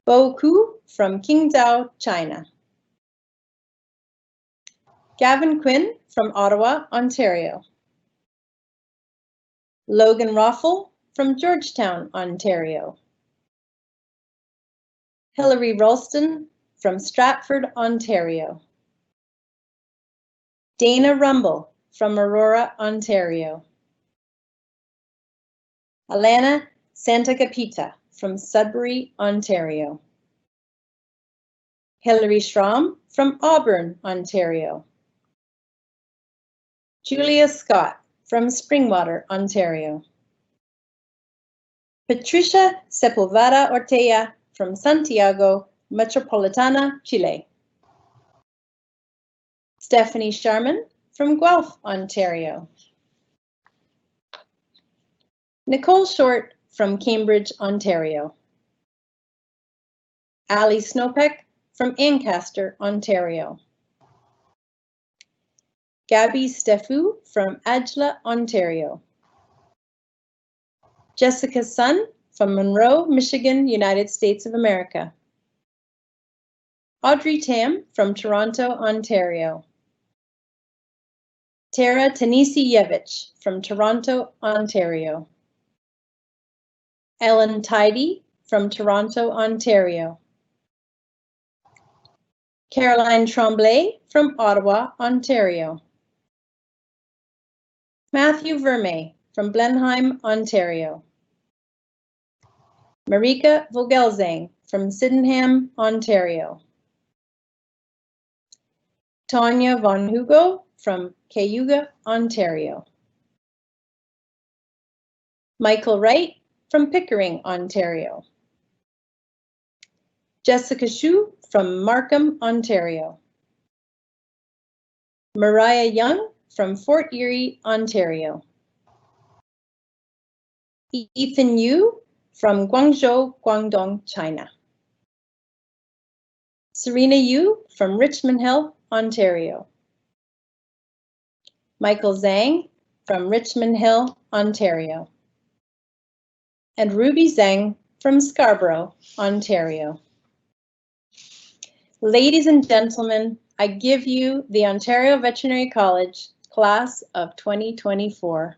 Speaker 1: Bo Ku from Qingdao, China. Gavin Quinn from Ottawa, Ontario. Logan Roffel from Georgetown, Ontario. Hilary Ralston from Stratford, Ontario. Dana Rumble from Aurora, Ontario. Alana Santagapita from Sudbury, Ontario. Hilary Schramm from Auburn, Ontario. Julia Scott from Springwater, Ontario. Patricia Sepulveda Ortega from Santiago Metropolitana, Chile. Stephanie Sharman from Guelph, Ontario. Nicole Short from Cambridge, Ontario. Ali Snowpeck from Ancaster, Ontario. Gabby Steffu from Adela, Ontario. Jessica Sun from Monroe, Michigan, United States of America. Audrey Tam from Toronto, Ontario. Tara Tanisiyevich from Toronto, Ontario. Ellen Tidy from Toronto, Ontario. Caroline Tremblay from Ottawa, Ontario. Matthew Vermey from Blenheim, Ontario. Marika Vogelzang from Sydenham, Ontario. Tanya Von Hugo from Cayuga, Ontario. Michael Wright from Pickering, Ontario. Jessica Shu from Markham, Ontario. Mariah Young from Fort Erie, Ontario. Ethan Yu from Guangzhou, Guangdong, China. Serena Yu from Richmond Hill, Ontario. Michael Zhang from Richmond Hill, Ontario. And Ruby Zhang from Scarborough, Ontario. Ladies and gentlemen, I give you the Ontario Veterinary College Class of 2024.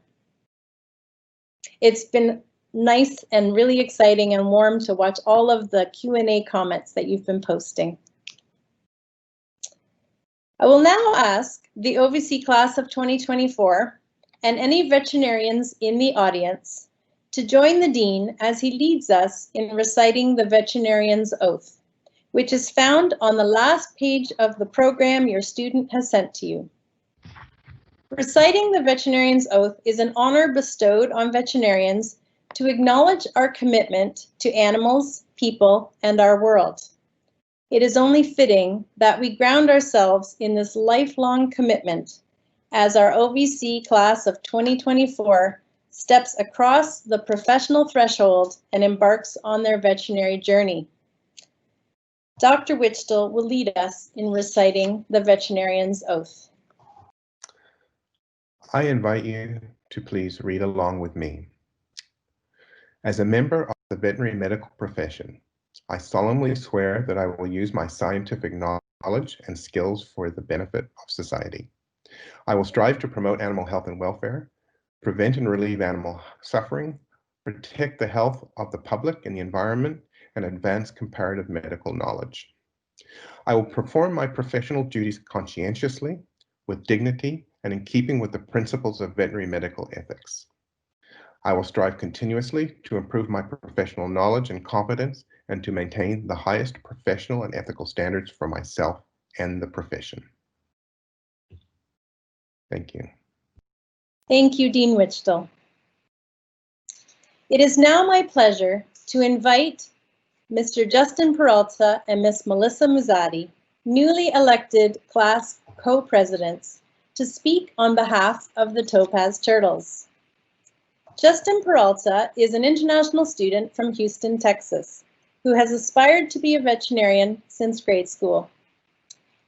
Speaker 1: It's been nice and really exciting and warm to watch all of the Q&A comments that you've been posting. I will now ask the OVC Class of 2024 and any veterinarians in the audience to join the Dean as he leads us in reciting the Veterinarian's Oath, which is found on the last page of the program your student has sent to you. Reciting the Veterinarian's Oath is an honor bestowed on veterinarians to acknowledge our commitment to animals, people, and our world. It is only fitting that we ground ourselves in this lifelong commitment as our OVC Class of 2024 steps across the professional threshold and embarks on their veterinary journey. Dr. Whitstall will lead us in reciting the Veterinarian's Oath.
Speaker 2: I invite you to please read along with me. As a member of the veterinary medical profession, I solemnly swear that I will use my scientific knowledge and skills for the benefit of society. I will strive to promote animal health and welfare, prevent and relieve animal suffering, protect the health of the public and the environment, and advance comparative medical knowledge. I will perform my professional duties conscientiously, with dignity, and in keeping with the principles of veterinary medical ethics. I will strive continuously to improve my professional knowledge and competence and to maintain the highest professional and ethical standards for myself and the profession. Thank you.
Speaker 1: Thank you, Dean Whitstall. It is now my pleasure to invite Mr. Justin Peralta and Ms. Melissa Muzzati, newly elected class co-presidents, to speak on behalf of the Topaz Turtles. Justin Peralta is an international student from Houston, Texas, who has aspired to be a veterinarian since grade school.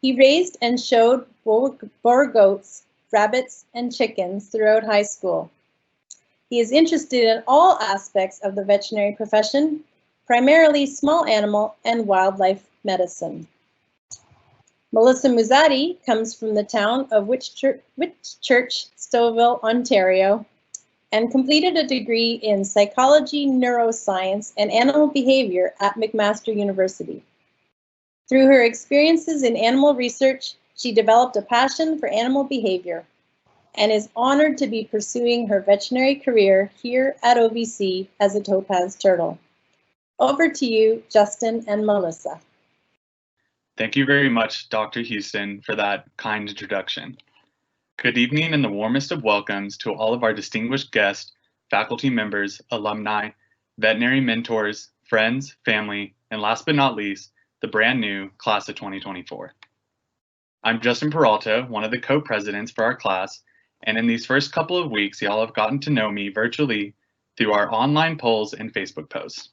Speaker 1: He raised and showed Boer goats, rabbits, and chickens throughout high school. He is interested in all aspects of the veterinary profession, primarily small animal and wildlife medicine. Melissa Muzzati comes from the town of Whitchurch, Stouffville, Ontario, and completed a degree in psychology, neuroscience, and animal behavior at McMaster University. Through her experiences in animal research, she developed a passion for animal behavior and is honored to be pursuing her veterinary career here at OVC as a Topaz Turtle. Over to you, Justin and Melissa.
Speaker 7: Thank you very much, Dr. Houston, for that kind introduction. Good evening and the warmest of welcomes to all of our distinguished guests, faculty members, alumni, veterinary mentors, friends, family, and last but not least, the brand new class of 2024. I'm Justin Peralta, one of the co-presidents for our class, and in these first couple of weeks, y'all have gotten to know me virtually through our online polls and Facebook posts.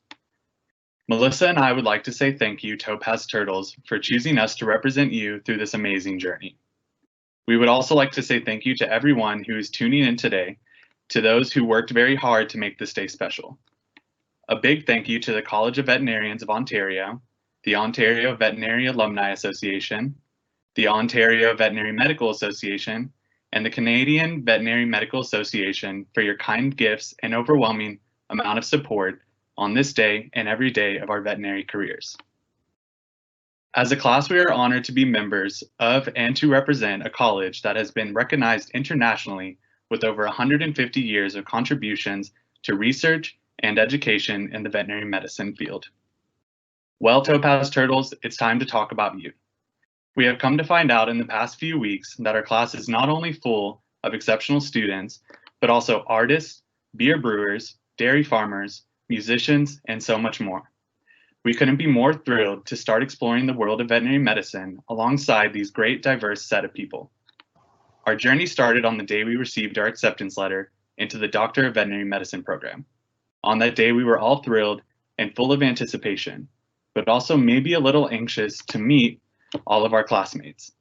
Speaker 7: Melissa and I would like to say thank you, Topaz Turtles, for choosing us to represent you through this amazing journey. We would also like to say thank you to everyone who is tuning in today, to those who worked very hard to make this day special. A big thank you to the College of Veterinarians of Ontario, the Ontario Veterinary Alumni Association, the Ontario Veterinary Medical Association, and the Canadian Veterinary Medical Association for your kind gifts and overwhelming amount of support on this day and every day of our veterinary careers. As a class, we are honored to be members of and to represent a college that has been recognized internationally with over 150 years of contributions to research and education in the veterinary medicine field. Well, Topaz Turtles, it's time to talk about you. We have come to find out in the past few weeks that our class is not only full of exceptional students, but also artists, beer brewers, dairy farmers, musicians, and so much more. We couldn't be more thrilled to start exploring the world of veterinary medicine alongside these great diverse set of people. Our journey started on the day we received our acceptance letter into the Doctor of Veterinary Medicine program. On that day, we were all thrilled and full of anticipation. but also maybe a little anxious to meet all of our classmates.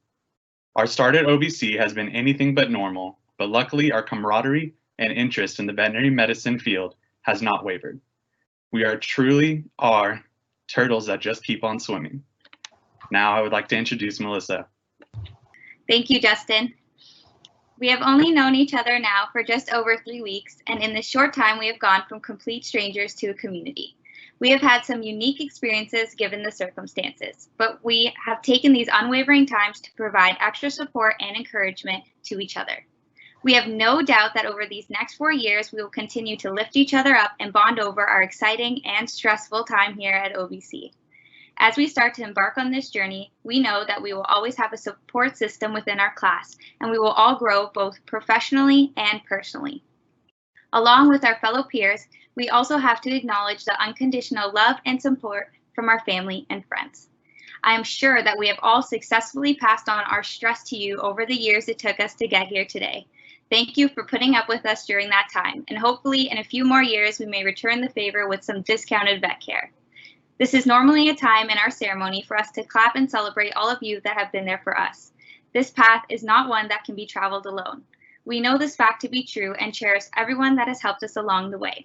Speaker 7: Our start at OVC has been anything but normal, but luckily our camaraderie and interest in the veterinary medicine field has not wavered. We truly are turtles that just keep on swimming. Now I would like to introduce Melissa.
Speaker 8: Thank you, Justin. We have only known each other now for just over 3 weeks, and in this short time we have gone from complete strangers to a community. We have had some unique experiences given the circumstances, but we have taken these unwavering times to provide extra support and encouragement to each other. We have no doubt that over these next 4 years, we will continue to lift each other up and bond over our exciting and stressful time here at OVC. As we start to embark on this journey, we know that we will always have a support system within our class, and we will all grow both professionally and personally. Along with our fellow peers, we also have to acknowledge the unconditional love and support from our family and friends. I am sure that we have all successfully passed on our stress to you over the years it took us to get here today. Thank you for putting up with us during that time, and hopefully in a few more years we may return the favor with some discounted vet care. This is normally a time in our ceremony for us to clap and celebrate all of you that have been there for us. This path is not one that can be traveled alone. We know this fact to be true and cherish everyone that has helped us along the way.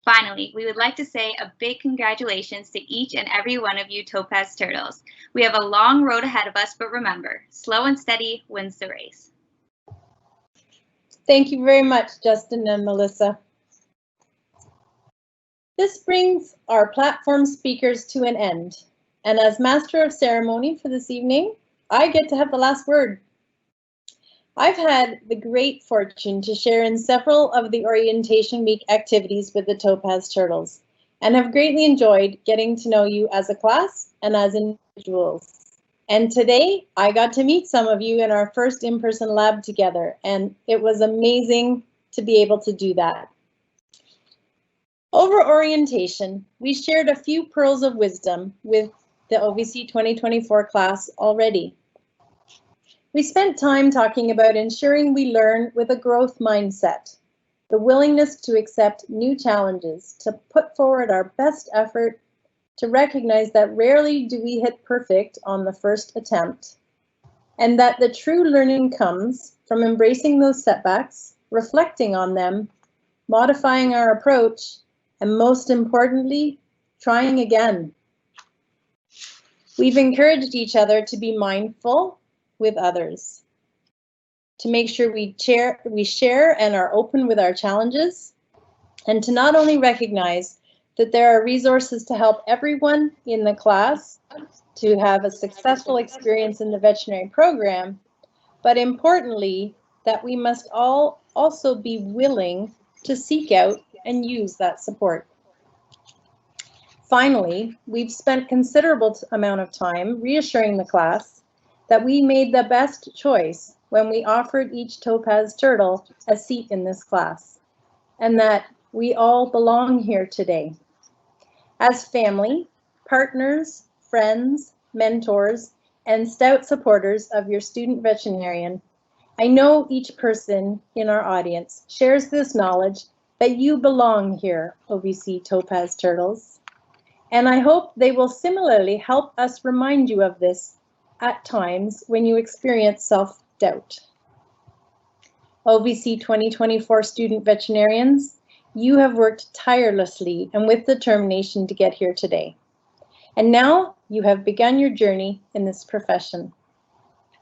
Speaker 8: Finally, we would like to say a big congratulations to each and every one of you Topaz Turtles. We have a long road ahead of us, but remember, slow and steady wins the race.
Speaker 1: Thank you very much, Justin and Melissa. This brings our platform speakers to an end. And as Master of Ceremony for this evening, I get to have the last word. I've had the great fortune to share in several of the Orientation Week activities with the Topaz Turtles, and have greatly enjoyed getting to know you as a class and as individuals. And today, I got to meet some of you in our first in-person lab together, and it was amazing to be able to do that. Over orientation, we shared a few pearls of wisdom with the OVC 2024 class already. We spent time talking about ensuring we learn with a growth mindset, the willingness to accept new challenges, to put forward our best effort, to recognize that rarely do we hit perfect on the first attempt, and that the true learning comes from embracing those setbacks, reflecting on them, modifying our approach, and most importantly, trying again. We've encouraged each other to be mindful with others, to make sure we share and are open with our challenges, and to not only recognize that there are resources to help everyone in the class to have a successful experience in the veterinary program, but importantly, that we must all also be willing to seek out and use that support. Finally, we've spent considerable amount of time reassuring the class that we made the best choice when we offered each Topaz Turtle a seat in this class, and that we all belong here today. As family, partners, friends, mentors, and stout supporters of your student veterinarian, I know each person in our audience shares this knowledge that you belong here, OVC Topaz Turtles. And I hope they will similarly help us remind you of this at times when you experience self-doubt. OVC 2024 student veterinarians, you have worked tirelessly and with determination to get here today. And now you have begun your journey in this profession.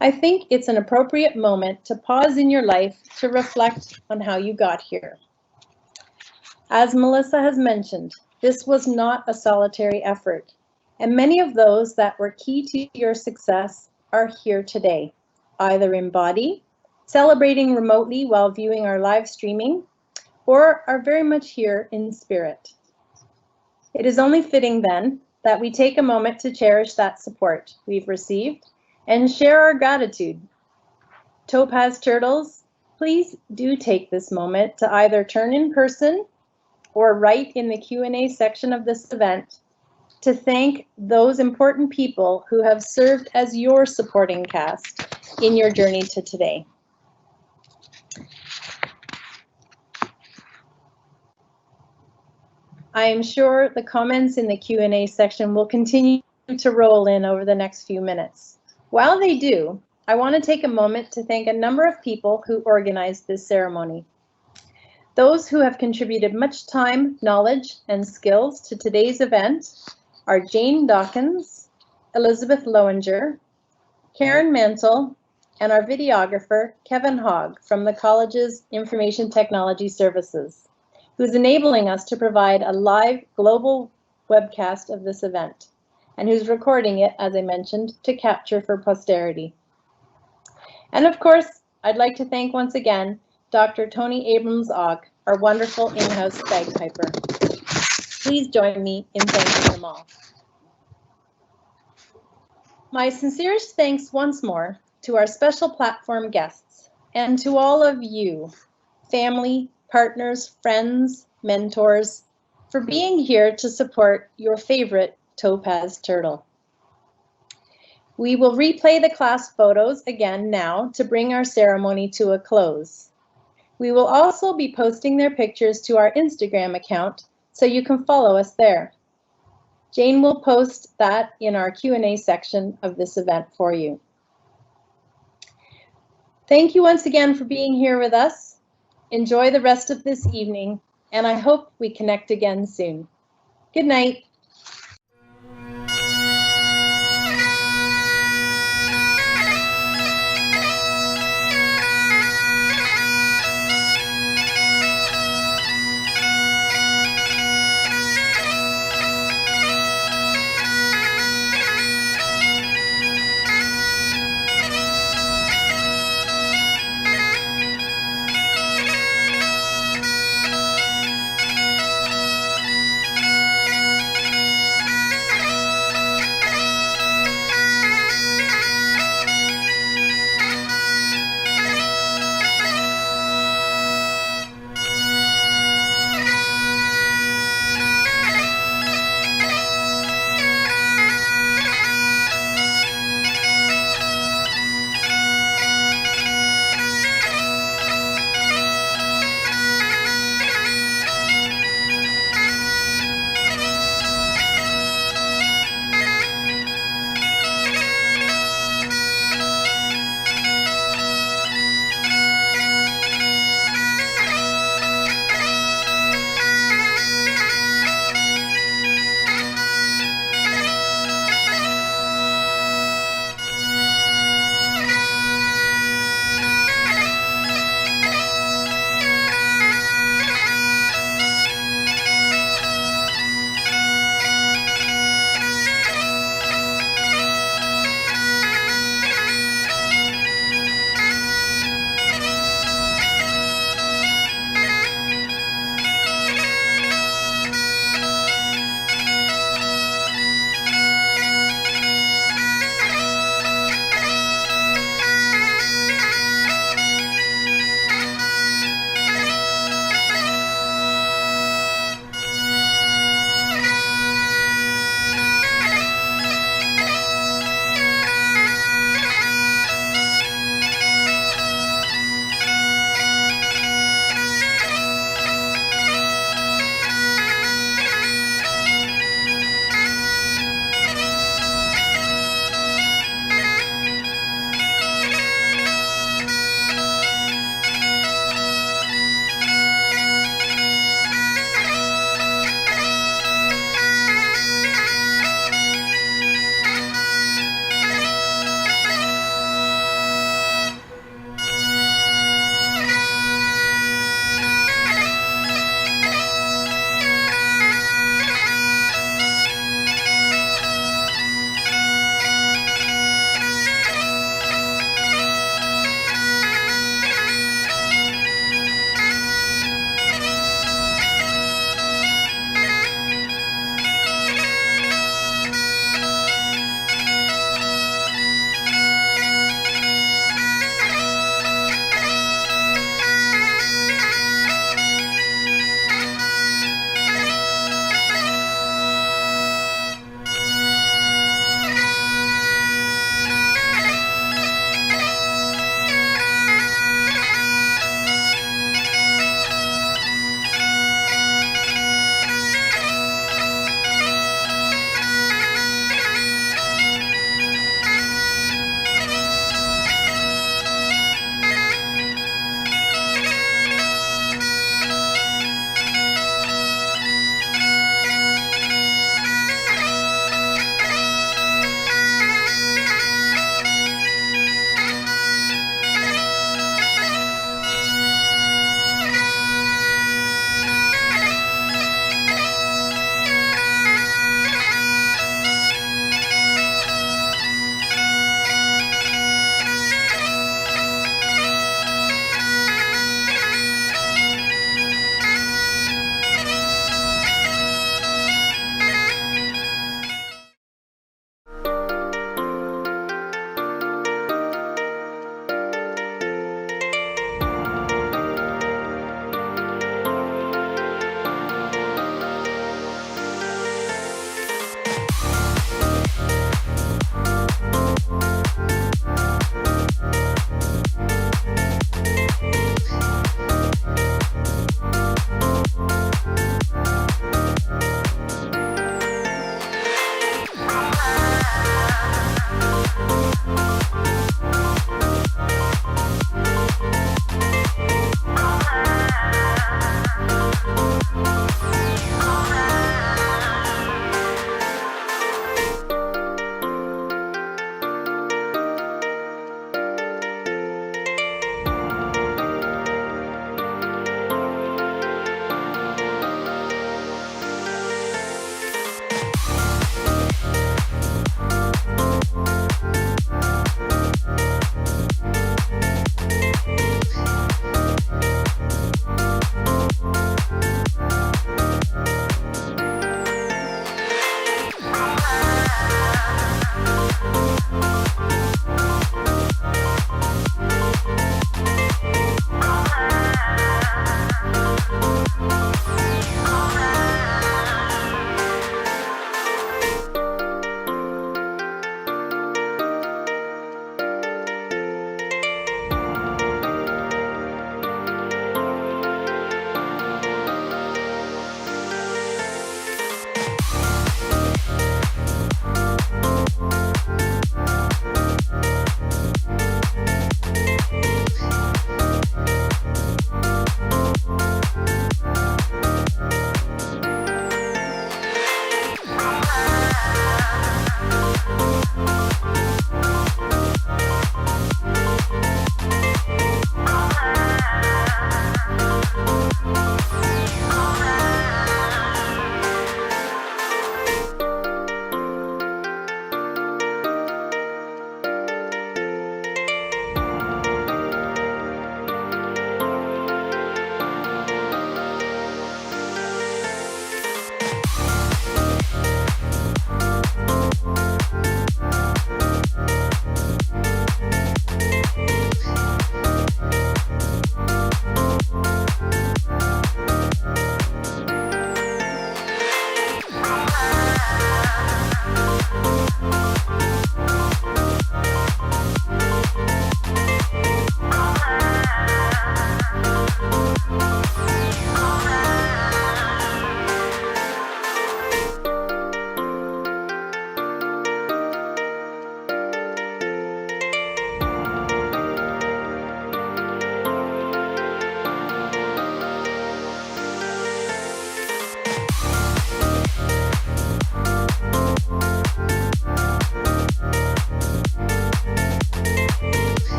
Speaker 1: I think it's an appropriate moment to pause in your life to reflect on how you got here. As Melissa has mentioned, this was not a solitary effort, and many of those that were key to your success are here today, either in body, celebrating remotely while viewing our live streaming, or are very much here in spirit. It is only fitting then that we take a moment to cherish that support we've received and share our gratitude. Topaz Turtles, please do take this moment to either turn in person or write in the Q&A section of this event to thank those important people who have served as your supporting cast in your journey to today. I am sure the comments in the Q&A section will continue to roll in over the next few minutes. While they do, I want to take a moment to thank a number of people who organized this ceremony. Those who have contributed much time, knowledge, and skills to today's event are Jane Dawkins, Elizabeth Lowinger, Karen Mantle, and our videographer, Kevin Hogg from the college's Information Technology Services, who's enabling us to provide a live global webcast of this event, and who's recording it, as I mentioned, to capture for posterity. And of course, I'd like to thank once again Dr. Tony Abrams-Ogg, our wonderful in-house bagpiper. Please join me in thanking them all. My sincerest thanks once more to our special platform guests and to all of you, family, partners, friends, mentors, for being here to support your favorite topaz turtle. We will replay the class photos again now to bring our ceremony to a close. We will also be posting their pictures to our Instagram account, so you can follow us there. Jane will post that in our Q&A section of this event for you. Thank you once again for being here with us. Enjoy the rest of this evening, and I hope we connect again soon. Good night.